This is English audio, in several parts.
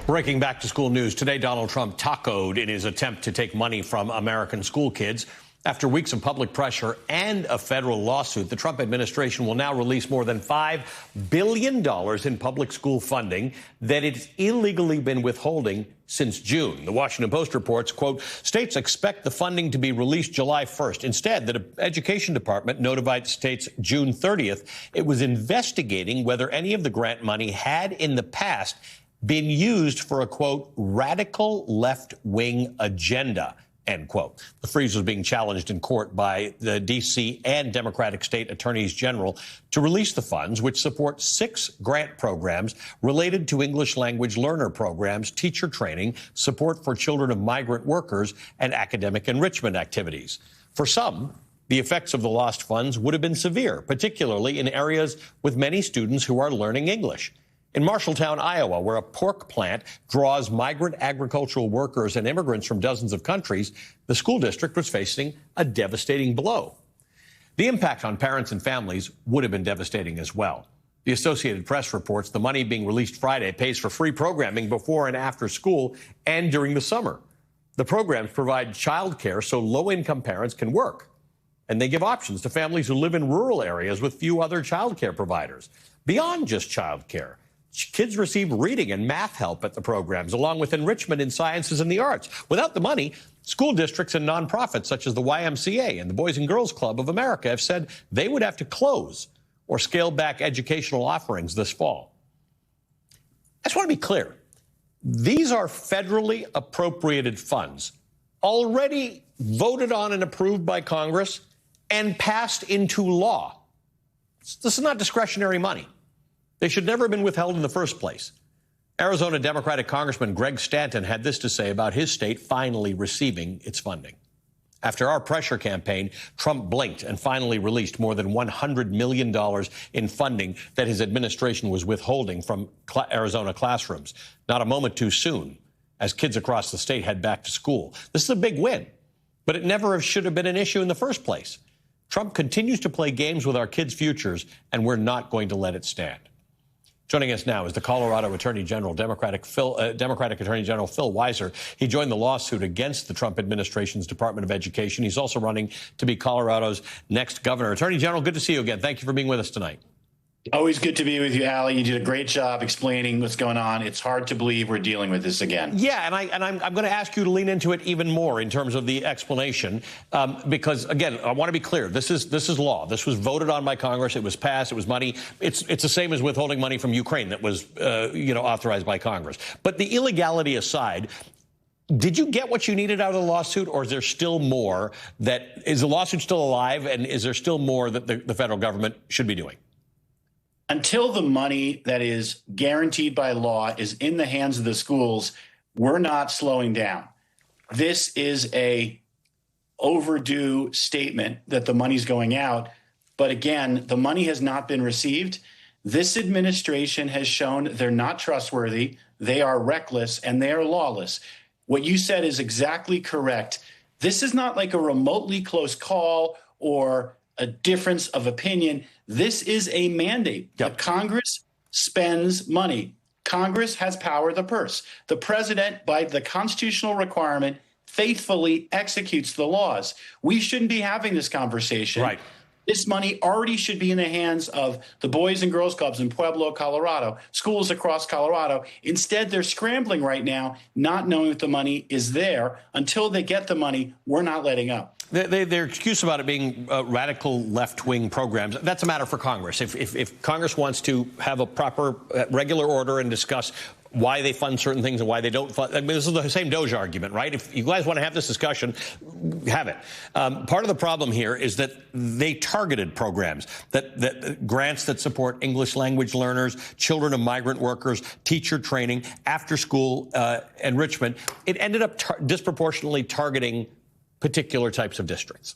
Breaking back to school news. Today, Donald Trump tacoed in his attempt to take money from American school kids. After weeks of public pressure and a federal lawsuit, the Trump administration will now release more than $5 billion in public school funding that it's illegally been withholding since June. The Washington Post reports, quote, states expect the funding to be released July 1st. Instead, the Education Department notified states June 30th it was investigating whether any of the grant money had in the past been used for a, quote, radical left-wing agenda, end quote. The freeze was being challenged in court by the D.C. and Democratic state attorneys general to release the funds, which support 6 grant programs related to English language learner programs, teacher training, support for children of migrant workers, and academic enrichment activities. For some, the effects of the lost funds would have been severe, particularly in areas with many students who are learning English. In Marshalltown, Iowa, where a pork plant draws migrant agricultural workers and immigrants from dozens of countries, the school district was facing a devastating blow. The impact on parents and families would have been devastating as well. The Associated Press reports the money being released Friday pays for free programming before and after school and during the summer. The programs provide child care so low-income parents can work. And they give options to families who live in rural areas with few other child care providers. Beyond just child care, kids receive reading and math help at the programs, along with enrichment in sciences and the arts. Without the money, school districts and nonprofits such as the YMCA and the Boys and Girls Club of America have said they would have to close or scale back educational offerings this fall. I just want to be clear. These are federally appropriated funds, already voted on and approved by Congress and passed into law. This is not discretionary money. They should never have been withheld in the first place. Arizona Democratic Congressman Greg Stanton had this to say about his state finally receiving its funding. After our pressure campaign, Trump blinked and finally released more than $100 million in funding that his administration was withholding from Arizona classrooms. Not a moment too soon, as kids across the state head back to school. This is a big win, but it never should have been an issue in the first place. Trump continues to play games with our kids' futures, and we're not going to let it stand. Joining us now is the Colorado Attorney General, Democratic Attorney General Phil Weiser. He joined the lawsuit against the Trump administration's Department of Education. He's also running to be Colorado's next governor. Attorney General, good to see you again. Thank you for being with us tonight. Always good to be with you, Ali. You did a great job explaining what's going on. It's hard to believe we're dealing with this again. Yeah, and I'm going to ask you to lean into it even more in terms of the explanation, because again, I want to be clear. This is law. This was voted on by Congress. It was passed. It was money. It's the same as withholding money from Ukraine that was authorized by Congress. But the illegality aside, did you get what you needed out of the lawsuit, or is there still more? Is the lawsuit still alive, and is there still more that the federal government should be doing? Until the money that is guaranteed by law is in the hands of the schools, we're not slowing down. This is a overdue statement that the money's going out. But again, the money has not been received. This administration has shown they're not trustworthy, they are reckless, and they are lawless. What you said is exactly correct. This is not like a remotely close call or a difference of opinion. This is a mandate. Yep. Congress spends money. Congress has power of the purse. The president, by the constitutional requirement, faithfully executes the laws. We shouldn't be having this conversation. Right. This money already should be in the hands of the Boys and Girls Clubs in Pueblo, Colorado, schools across Colorado. Instead, they're scrambling right now, not knowing if the money is there. Until they get the money, we're not letting up. Their excuse about it being radical left-wing programs, that's a matter for Congress. If Congress wants to have a proper regular order and discuss why they fund certain things and why they don't fund. I mean, this is the same Doge argument, right? If you guys want to have this discussion, have it. Part of the problem here is that they targeted programs, that grants that support English language learners, children of migrant workers, teacher training, after-school enrichment. It ended up disproportionately targeting particular types of districts.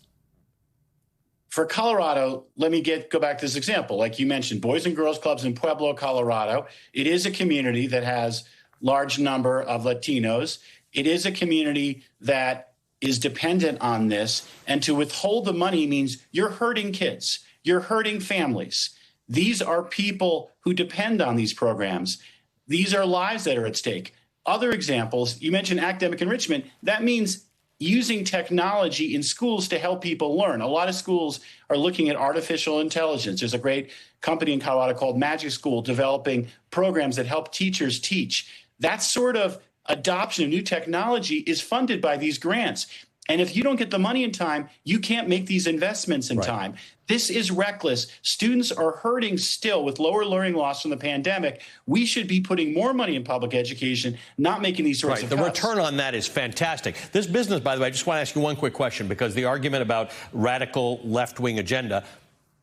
For Colorado, let me go back to this example. Like you mentioned, Boys and Girls Clubs in Pueblo, Colorado. It is a community that has large number of Latinos. It is a community that is dependent on this. And to withhold the money means you're hurting kids. You're hurting families. These are people who depend on these programs. These are lives that are at stake. other examples, you mentioned academic enrichment. That means using technology in schools to help people learn. A lot of schools are looking at artificial intelligence. There's a great company in Colorado called Magic School developing programs that help teachers teach. That sort of adoption of new technology is funded by these grants. And if you don't get the money in time, you can't make these investments in time. This is reckless. Students are hurting still with lower learning loss from the pandemic. We should be putting more money in public education, not making these sorts of cuts. The return on that is fantastic. This business, by the way, I just want to ask you one quick question, because the argument about radical left-wing agenda,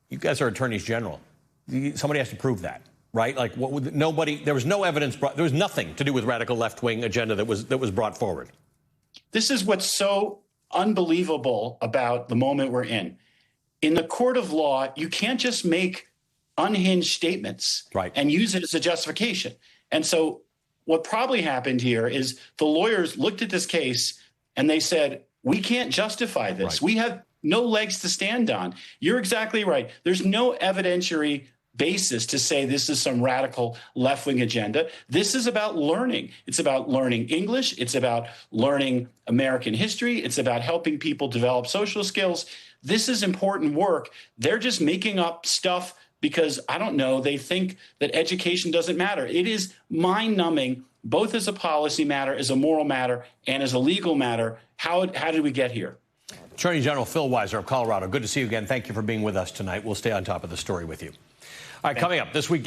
you guys are attorneys general. Somebody has to prove that, right? Like, there was no evidence, there was nothing to do with radical left-wing agenda that was brought forward. This is what's so unbelievable about the moment we're in. In the court of law, you can't just make unhinged statements and use it as a justification. And so what probably happened here is the lawyers looked at this case and they said, we can't justify this. We have no legs to stand on. You're exactly right. There's no evidentiary basis to say this is some radical left-wing agenda. This is about learning. It's about learning English. It's about learning American history. It's about helping people develop social skills. This is important work. They're just making up stuff because, I don't know, they think that education doesn't matter. It is mind-numbing, both as a policy matter, as a moral matter, and as a legal matter. How did we get here? Attorney General Phil Weiser of Colorado, good to see you again. Thank you for being with us tonight. We'll stay on top of the story with you. All right, coming up this week.